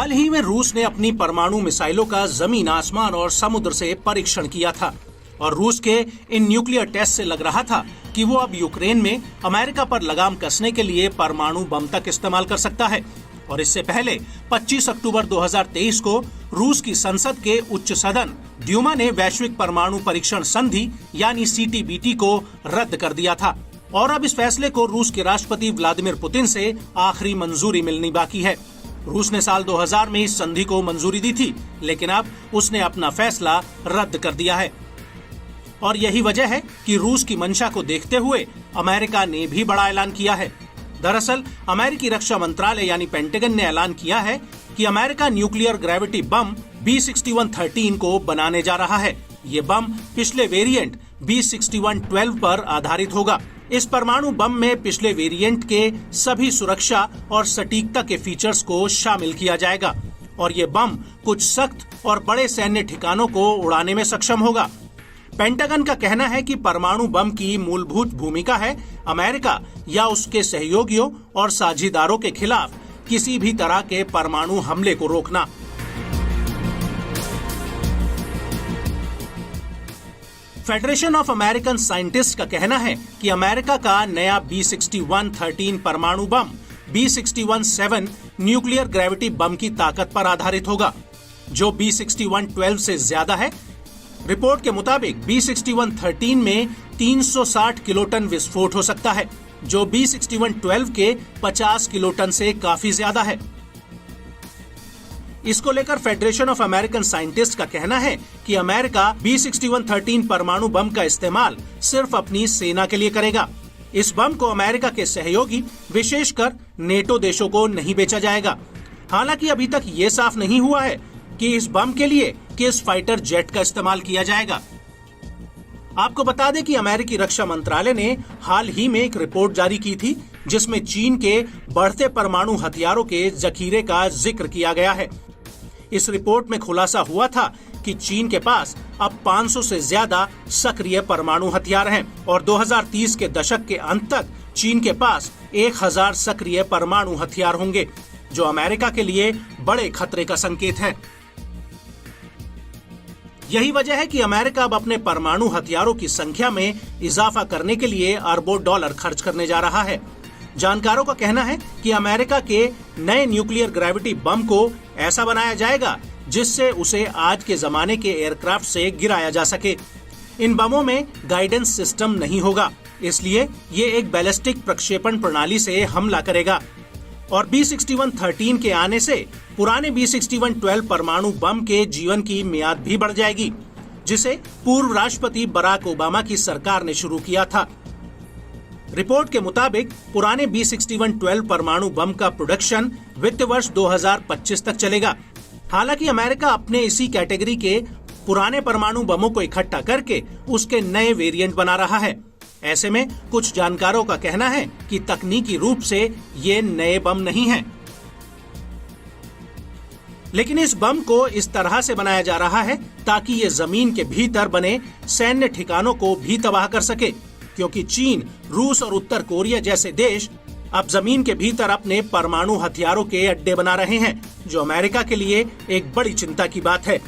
हाल ही में रूस ने अपनी परमाणु मिसाइलों का जमीन, आसमान और समुद्र से परीक्षण किया था और रूस के इन न्यूक्लियर टेस्ट से लग रहा था कि वो अब यूक्रेन में अमेरिका पर लगाम कसने के लिए परमाणु बम तक इस्तेमाल कर सकता है। और इससे पहले 25 अक्टूबर 2023 को रूस की संसद के उच्च सदन ड्यूमा ने वैश्विक परमाणु परीक्षण संधि यानी CTBT को रद्द कर दिया था और अब इस फैसले को रूस के राष्ट्रपति व्लादिमीर पुतिन से आखिरी मंजूरी मिलनी बाकी है। रूस ने साल 2000 में इस संधि को मंजूरी दी थी, लेकिन अब उसने अपना फैसला रद्द कर दिया है और यही वजह है कि रूस की मंशा को देखते हुए अमेरिका ने भी बड़ा ऐलान किया है। दरअसल अमेरिकी रक्षा मंत्रालय यानी पेंटागन ने ऐलान किया है कि अमेरिका न्यूक्लियर ग्रेविटी बम B6113 को बनाने जा रहा है। ये बम पिछले वेरिएंट B6112 पर आधारित होगा। इस परमाणु बम में पिछले वेरिएंट के सभी सुरक्षा और सटीकता के फीचर्स को शामिल किया जाएगा और ये बम कुछ सख्त और बड़े सैन्य ठिकानों को उड़ाने में सक्षम होगा। पेंटागन का कहना है कि परमाणु बम की मूलभूत भूमिका है अमेरिका या उसके सहयोगियों और साझीदारों के खिलाफ किसी भी तरह के परमाणु हमले को रोकना। फेडरेशन ऑफ अमेरिकन साइंटिस्ट का कहना है कि अमेरिका का नया B6113 परमाणु बम B61-7 न्यूक्लियर ग्रेविटी बम की ताकत पर आधारित होगा, जो B6112 से ज्यादा है। रिपोर्ट के मुताबिक B6113 में 360 किलोटन विस्फोट हो सकता है, जो B6112 के 50 किलोटन से काफी ज्यादा है। इसको लेकर फेडरेशन ऑफ अमेरिकन साइंटिस्ट का कहना है कि अमेरिका B6113 परमाणु बम का इस्तेमाल सिर्फ अपनी सेना के लिए करेगा। इस बम को अमेरिका के सहयोगी विशेषकर नेटो देशों को नहीं बेचा जाएगा। हालांकि अभी तक ये साफ नहीं हुआ है कि इस बम के लिए किस फाइटर जेट का इस्तेमाल किया जाएगा। आपको बता दें कि अमेरिकी रक्षा मंत्रालय ने हाल ही में एक रिपोर्ट जारी की थी जिसमें चीन के बढ़ते परमाणु हथियारों के जखीरे का जिक्र किया गया है। इस रिपोर्ट में खुलासा हुआ था कि चीन के पास अब 500 से ज्यादा सक्रिय परमाणु हथियार हैं और 2030 के दशक के अंत तक चीन के पास 1000 सक्रिय परमाणु हथियार होंगे, जो अमेरिका के लिए बड़े खतरे का संकेत है। यही वजह है कि अमेरिका अब अपने परमाणु हथियारों की संख्या में इजाफा करने के लिए अरबों डॉलर खर्च करने जा रहा है। जानकारों का कहना है कि अमेरिका के नए न्यूक्लियर ग्रेविटी बम को ऐसा बनाया जाएगा जिससे उसे आज के जमाने के एयरक्राफ्ट से गिराया जा सके। इन बमों में गाइडेंस सिस्टम नहीं होगा, इसलिए ये एक बैलिस्टिक प्रक्षेपण प्रणाली से हमला करेगा और B6113 के आने से पुराने B6112 परमाणु बम के जीवन की मियाद भी बढ़ जाएगी, जिसे पूर्व राष्ट्रपति बराक ओबामा की सरकार ने शुरू किया था। रिपोर्ट के मुताबिक पुराने B6112 परमाणु बम का प्रोडक्शन वित्त वर्ष 2025 तक चलेगा। हालांकि अमेरिका अपने इसी कैटेगरी के पुराने परमाणु बमों को इकट्ठा करके उसके नए वेरिएंट बना रहा है। ऐसे में कुछ जानकारों का कहना है कि तकनीकी रूप से ये नए बम नहीं हैं, लेकिन इस बम को इस तरह से बनाया जा रहा है ताकि ये जमीन के भीतर बने सैन्य ठिकानों को भी तबाह कर सके, क्योंकि चीन, रूस और उत्तर कोरिया जैसे देश अब जमीन के भीतर अपने परमाणु हथियारों के अड्डे बना रहे हैं, जो अमेरिका के लिए एक बड़ी चिंता की बात है।